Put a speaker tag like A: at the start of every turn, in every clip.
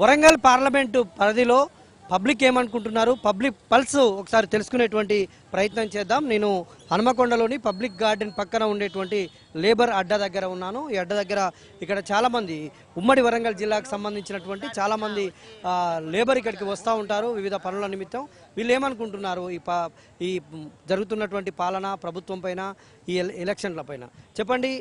A: Warangal parliament పరిధిలో public ఏమనుకుంటున్నారు, public pulse ఒకసారి తెలుసుకునేటువంటి ప్రయత్నం చేద్దాం. నేను హనుమకొండలోని పబ్లిక్ గార్డెన్ పక్కన ఉండేటువంటి లేబర్ అడ్డా దగ్గర ఉన్నాను. ఈ అడ్డా దగ్గర ఇక్కడ చాలామంది ఉమ్మడి వరంగల్ జిల్లాకు సంబంధించినటువంటి చాలామంది లేబర్ ఇక్కడికి వస్తూ ఉంటారు వివిధ పనుల నిమిత్తం. వీళ్ళు ఏమనుకుంటున్నారు ఈ జరుగుతున్నటువంటి పాలన ప్రభుత్వం పైన, ఈ ఎలక్షన్ల పైన చెప్పండి.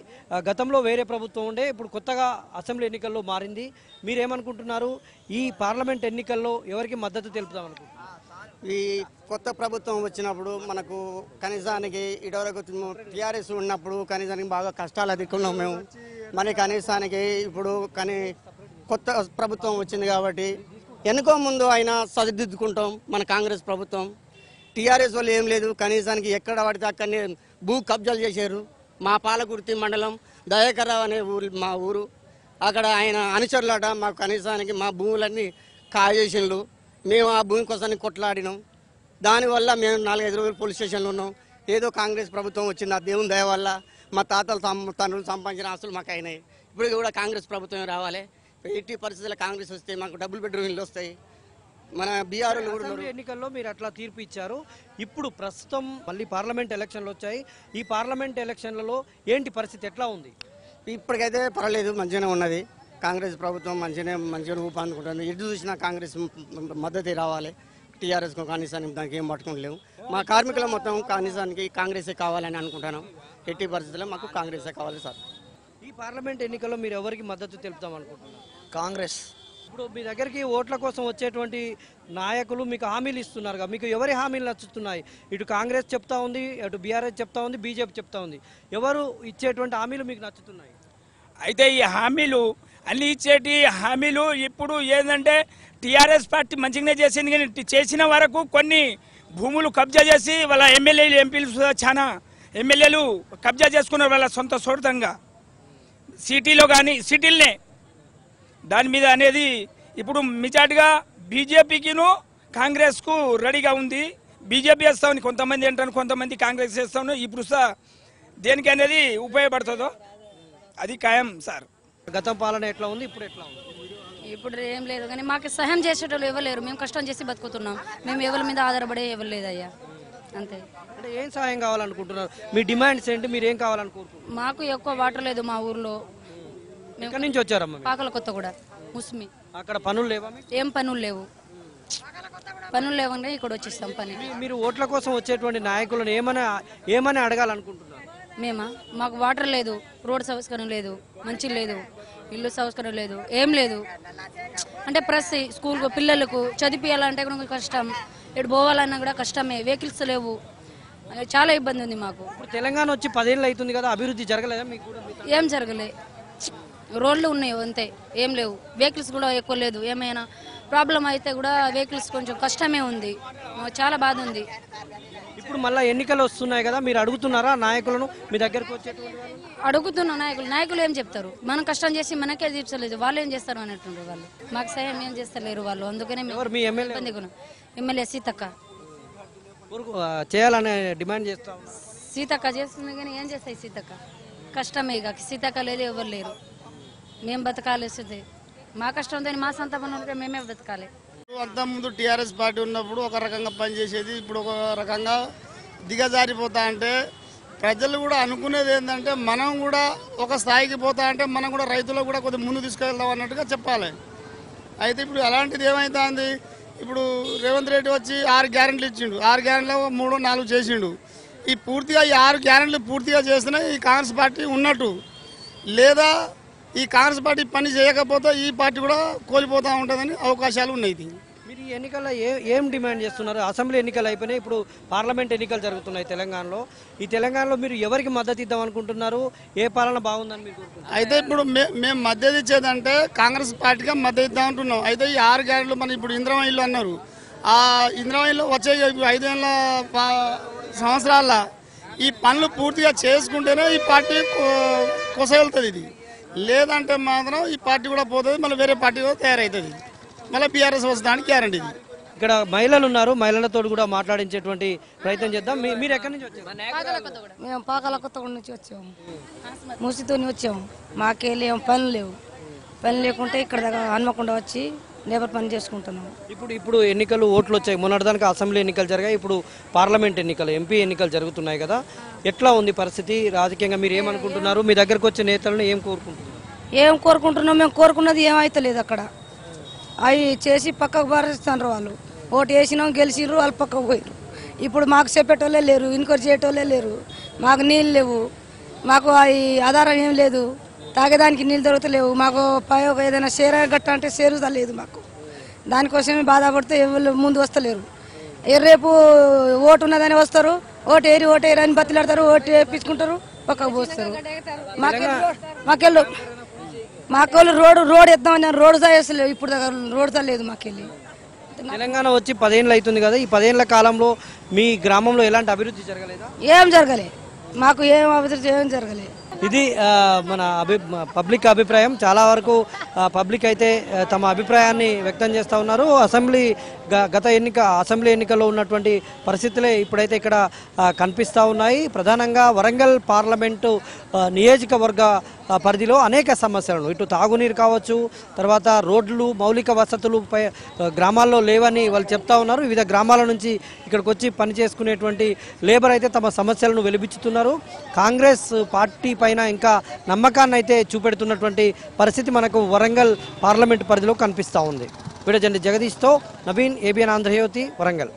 A: గతంలో వేరే ప్రభుత్వం ఉండే, ఇప్పుడు కొత్తగా అసెంబ్లీ ఎన్నికల్లో మారింది. మీరేమనుకుంటున్నారు? ఈ పార్లమెంట్ ఎన్నికల్లో ఎవరికి మద్దతు తెలుపుదాం అనుకుంటున్నారు?
B: ఈ కొత్త ప్రభుత్వం వచ్చినప్పుడు మనకు కనీసానికి ఇటువరకు టీఆర్ఎస్ ఉన్నప్పుడు కనీసానికి బాగా కష్టాలు ఎదుర్కొన్నాం మేము. మరి కనీసానికి ఇప్పుడు కొత్త ప్రభుత్వం వచ్చింది కాబట్టి ఎన్నికో ముందు అయినా సరిదిద్దుకుంటాం. మన కాంగ్రెస్ ప్రభుత్వం టీఆర్ఎస్ వాళ్ళు ఏం లేదు, కనీసానికి ఎక్కడ పడితే అక్కడనే భూ కబ్జాలు చేశారు. మా పాలకుర్తి మండలం దయాకర్రావు అనే మా ఊరు, అక్కడ ఆయన అనుచరులట మాకు కనీసానికి మా భూములన్నీ కాజేసిండ్రు. మేము ఆ భూమి కోసం కొట్లాడినాం. దానివల్ల మేము 4-5 రోజులు పోలీస్ స్టేషన్లో ఉన్నాం. ఏదో కాంగ్రెస్ ప్రభుత్వం వచ్చింది, ఆ దేవుని దయ వల్ల మా తాతలు తండ్రులు సంపాదించిన ఆస్తులు మాకు అయినాయి. ఇప్పుడు కూడా కాంగ్రెస్ ప్రభుత్వం రావాలి. ఎట్టి పరిస్థితుల్లో కాంగ్రెస్ వస్తే మాకు డబుల్ బెడ్రూమ్ ఇల్లు వస్తాయి. మన బీఆర్
A: ఎన్నికల్లో మీరు అట్లా తీర్పు ఇచ్చారు. ఇప్పుడు ప్రస్తుతం మళ్ళీ పార్లమెంట్ ఎలక్షన్లు వచ్చాయి. ఈ పార్లమెంట్ ఎలక్షన్లలో ఏంటి పరిస్థితి, ఎట్లా ఉంది?
B: ఇప్పటికైతే పర్వాలేదు, మంచిగానే ఉన్నది. కాంగ్రెస్ ప్రభుత్వం మంచిగా ఊపందుకుంటుంది. ఎటు చూసినా కాంగ్రెస్ మద్దతు రావాలి. టీఆర్ఎస్ కనీసానికి దానికి ఏం పట్టుకోలేము. మా కార్మికులు మొత్తం కనీసానికి కాంగ్రెసే కావాలని అనుకుంటున్నాం. ఎట్టి పరిస్థితుల్లో మాకు కాంగ్రెసే కావాలి సార్.
A: ఈ పార్లమెంట్ ఎన్నికల్లో మీరు ఎవరికి మద్దతు తెలుపుతాం అనుకుంటున్నారు?
B: కాంగ్రెస్.
A: ఇప్పుడు మీ దగ్గరికి ఓట్ల కోసం వచ్చేటువంటి నాయకులు మీకు హామీలు ఇస్తున్నారు కదా, మీకు ఎవరి హామీలు నచ్చుతున్నాయి? ఇటు కాంగ్రెస్ చెప్తా ఉంది, అటు బీఆర్ఎస్ చెప్తా ఉంది, బీజేపీ చెప్తా ఉంది. ఎవరు ఇచ్చేటువంటి హామీలు మీకు నచ్చుతున్నాయి?
C: అయితే ఈ హామీలు అన్ని ఇచ్చేటి హామీలు ఇప్పుడు ఏంటంటే టీఆర్ఎస్ పార్టీ మంచిగానే చేసింది, కానీ చేసిన వరకు కొన్ని భూములు కబ్జా చేసి వాళ్ళ ఎమ్మెల్యేలు ఎంపీలు చాలా ఎమ్మెల్యేలు కబ్జా చేసుకున్నారు వాళ్ళ సొంత సొంతంగా సిటీలో కానీ సిటీలనే. దాని మీద అనేది ఇప్పుడు మిచాటుగా బీజేపీకిను కాంగ్రెస్కు రెడీగా ఉంది. బీజేపీ వేస్తామని కొంతమంది అంటారు, కొంతమంది కాంగ్రెస్ వేస్తామని. ఇప్పుడు దేనికి అనేది ఉపయోగపడుతుందో అది ఖాయం సార్.
A: గత పాలన ఎట్లా ఉంది, ఇప్పుడు ఎట్లా ఉంది?
D: ఇప్పుడు ఏం లేదు, కానీ మాకు సహాయం చేసేటోళ్ళు ఎవరు లేరు. మేము కష్టం చేసి బతుకుతున్నాం. మేము ఎవరి మీద ఆధారపడే ఎవరు లేదయ్యా, అంతే.
A: అంటే ఏం సహాయం కావాలనుకుంటున్నారు? మీ డిమాండ్స్ ఏంటి, మీరు ఏం కావాలనుకుంటున్నారు?
D: మాకు ఎక్కువ వాటర్ లేదు మా ఊర్లో.
A: ఎక్కడి నుంచి వచ్చారమ్మా?
D: పాకల కొత్త కూడా ముస్మి.
A: అక్కడ పనులు లేవా?
D: ఏం పనులు లేవు, పనులు లేవని ఇక్కడ వచ్చేస్తాం పని.
A: మీరు ఓట్ల కోసం వచ్చేటువంటి నాయకులను ఏమని అడగాలనుకుంటున్నారు?
D: మాకు వాటర్ లేదు, రోడ్ సౌకర్యం లేదు, మంచి లేదు, ఇల్లు సౌకర్యం లేదు, ఏం లేదు. అంటే ప్రతి స్కూల్ పిల్లలకు చదివించాలంటే కూడా కష్టం, ఇటు పోవాలన్నా కూడా కష్టమే. వెహికల్స్ లేవు, చాలా ఇబ్బంది ఉంది మాకు.
A: ఇప్పుడు తెలంగాణ వచ్చి 10 ఏళ్ళు అవుతుంది కదా, అభివృద్ధి జరగలేదా మీకు కూడా?
D: ఏం జరగలే, రోడ్లు ఉన్నాయి అంతే, ఏం లేవు. వెహికల్స్ కూడా ఎక్కువ లేదు. ఏమైనా ప్రాబ్లం అయితే కూడా వెహికల్స్ కొంచెం కష్టమే ఉంది, చాలా బాధ ఉంది.
A: ఇప్పుడు మళ్ళీ ఎన్నికలు వస్తున్నాయి కదా, మీరు అడుగుతున్నారా నాయకులను మీ దగ్గరకు వచ్చేటువంటి?
D: అడుగుతున్న నాయకులు ఏం చెప్తారు? మనం కష్టం చేసి మనకే తీర్చలేదు, వాళ్ళు ఏం చేస్తారు అన్నట్టుండ్రు. వాళ్ళు మాకు సాయం ఏం చేస్తలేరు వాళ్ళు. అందుకనే ఎమ్మెల్యే సీతక్క
A: చేయాలని డిమాండ్ చేస్తాం.
D: సీతక్క చేస్తుంది కానీ ఏం చేస్తాయి సీతక్క? కష్టమే, ఇక సీతక్క లేదు, ఎవరు లేరు. మేము బతకాలి, మా కష్టంతో మా సొంత పనులకే మేమే బతకాలి.
E: అంతకుముందు టీఆర్ఎస్ పార్టీ ఉన్నప్పుడు ఒక రకంగా పనిచేసేది, ఇప్పుడు ఒక రకంగా దిగజారిపోతా. అంటే ప్రజలు కూడా అనుకునేది ఏంటంటే మనం కూడా ఒక స్థాయికి పోతా అంటే మనం కూడా రైతులకు కూడా కొద్దిగా ముందు తీసుకెళ్దాం అన్నట్టుగా చెప్పాలి. అయితే ఇప్పుడు అలాంటిది ఏమైతుంది, ఇప్పుడు రేవంత్ రెడ్డి వచ్చి 6 గ్యారెంటీలు ఇచ్చిండు. 6 గ్యారెంటీలో 3-4 చేసిండు. ఈ పూర్తిగా ఈ 6 గ్యారెంటీలు పూర్తిగా చేసిన ఈ కాంగ్రెస్ పార్టీ ఉన్నట్టు. లేదా ఈ కాంగ్రెస్ పార్టీ పని చేయకపోతే ఈ పార్టీ కూడా కోల్పోతూ ఉంటుందని అవకాశాలు ఉన్నాయి.
A: మీరు ఈ ఎన్నికల్లో ఏం డిమాండ్ చేస్తున్నారు? అసెంబ్లీ ఎన్నికలు అయిపోయినాయి, ఇప్పుడు పార్లమెంట్ ఎన్నికలు జరుగుతున్నాయి తెలంగాణలో. ఈ తెలంగాణలో మీరు ఎవరికి మద్దతు ఇద్దాం అనుకుంటున్నారు? ఏ పాలన బాగుందని మీరు కోరుకుంటున్నారు?
E: అయితే ఇప్పుడు మేము మద్దతు ఇచ్చేదంటే కాంగ్రెస్ పార్టీగా మద్దతు ఇద్దాం అంటున్నాం. అయితే ఈ 6 గ్యారెంటీలు మన ఇప్పుడు ఇందిరమ్మ ఇల్లు అన్నారు. ఆ ఇందిరమ్మ ఇల్లు వచ్చే 5 ఏళ్ళ సంవత్సరాల ఈ పనులు పూర్తిగా చేసుకుంటేనే ఈ పార్టీ కొసగలుగుతుంది. ఇది లేదంటే మాత్రం ఈ పార్టీ కూడా పోతుంది, మళ్ళీ వేరే పార్టీ కూడా తయారవుతుంది, మళ్ళీ బీఆర్ఎస్ వస్తుందని గ్యారంటీ.
A: ఇక్కడ మహిళలు ఉన్నారు, మహిళలతో కూడా మాట్లాడించేటువంటి ప్రయత్నం చేద్దాం. మీరు ఎక్కడి నుంచి వచ్చారు?
F: మేము పాకాల కొత్త నుంచి వచ్చాము, మూసితోని వచ్చాము. మాకేం పనులు లేవు, పని లేకుంటే ఇక్కడ హన్మకొండ వచ్చి లేబర్ పని చేసుకుంటున్నాం.
A: ఇప్పుడు ఎన్నికలు ఓట్లు వచ్చాయి, మొన్నటిదానికి అసెంబ్లీ ఎన్నికలు జరిగాయి, ఇప్పుడు పార్లమెంట్ ఎన్నికలు ఎంపీ ఎన్నికలు జరుగుతున్నాయి కదా, ఎట్లా ఉంది పరిస్థితి రాజకీయంగా? మీరు ఏమనుకుంటున్నారు? మీ దగ్గరకు వచ్చే నేతలను ఏం కోరుకుంటున్నారు?
F: ఏం కోరుకుంటున్నాం? మేము కోరుకున్నది ఏమైతలేదు. అక్కడ అవి చేసి పక్కకు పారేస్తున్నారు వాళ్ళు. ఓటు వేసినాం, గెలిచిర్రు, వాళ్ళు పక్కకు పోయారు. ఇప్పుడు మాకు చెప్పేటోళ్ళే లేరు, ఇంకోటి చేయటోళ్ళే లేరు. మాకు నీళ్ళు లేవు, మాకు అవి ఆధారం ఏం లేదు, తాగేదానికి నీళ్ళు దొరకలేవు. మాకు ఏదైనా షేర్ గట్ట అంటే షేరుదా లేదు మాకు. దానికోసమే బాధపడితే ఎవరు ముందు వస్తలేరు. రేపు ఓటు ఉన్నదని వస్తారు, ఓటు ఏరి అని బతిలాడతారు, ఓటు వేయించుకుంటారు, పక్కకు పోస్తారు. మాకెళ్ళు రోడ్ ఎద్దామని రోడ్డు సాయలేదు, ఇప్పుడు దగ్గర రోడ్డు సాలేదు మాకెళ్ళి.
A: తెలంగాణ వచ్చి 10 ఏళ్ళు అవుతుంది కదా, ఈ 10 ఏళ్ల కాలంలో మీ గ్రామంలో ఎలాంటి అభివృద్ధి జరగలేదా?
F: ఏం జరగలే మాకు, ఏం అభివృద్ధి ఏం జరగలే.
A: ఇది మన పబ్లిక్ అభిప్రాయం. చాలా వరకు పబ్లిక్ అయితే తమ అభిప్రాయాన్ని వ్యక్తం చేస్తూ ఉన్నారు. అసెంబ్లీ ఎన్నికల్లో ఉన్నటువంటి పరిస్థితులే ఇప్పుడైతే ఇక్కడ కనిపిస్తూ ఉన్నాయి. ప్రధానంగా వరంగల్ పార్లమెంటు నియోజకవర్గ పరిధిలో అనేక సమస్యలను, ఇటు తాగునీరు కావచ్చు, తర్వాత రోడ్లు, మౌలిక వసతులు గ్రామాల్లో లేవని వాళ్ళు చెప్తా ఉన్నారు. వివిధ గ్రామాల నుంచి ఇక్కడికి వచ్చి పని చేసుకునేటువంటి లేబర్ అయితే తమ సమస్యలను వెలిబిచ్చుతున్నారు. కాంగ్రెస్ పార్టీ పైన ఇంకా నమ్మకాన్ని అయితే చూపెడుతున్నటువంటి పరిస్థితి మనకు వరంగల్ పార్లమెంట్ పరిధిలో కనిపిస్తూ ఉంది. వీడియో జర్నలిస్ట్ జగదీష్తో నవీన్, ఏబిఎన్ ఆంధ్రజ్యోతి, వరంగల్.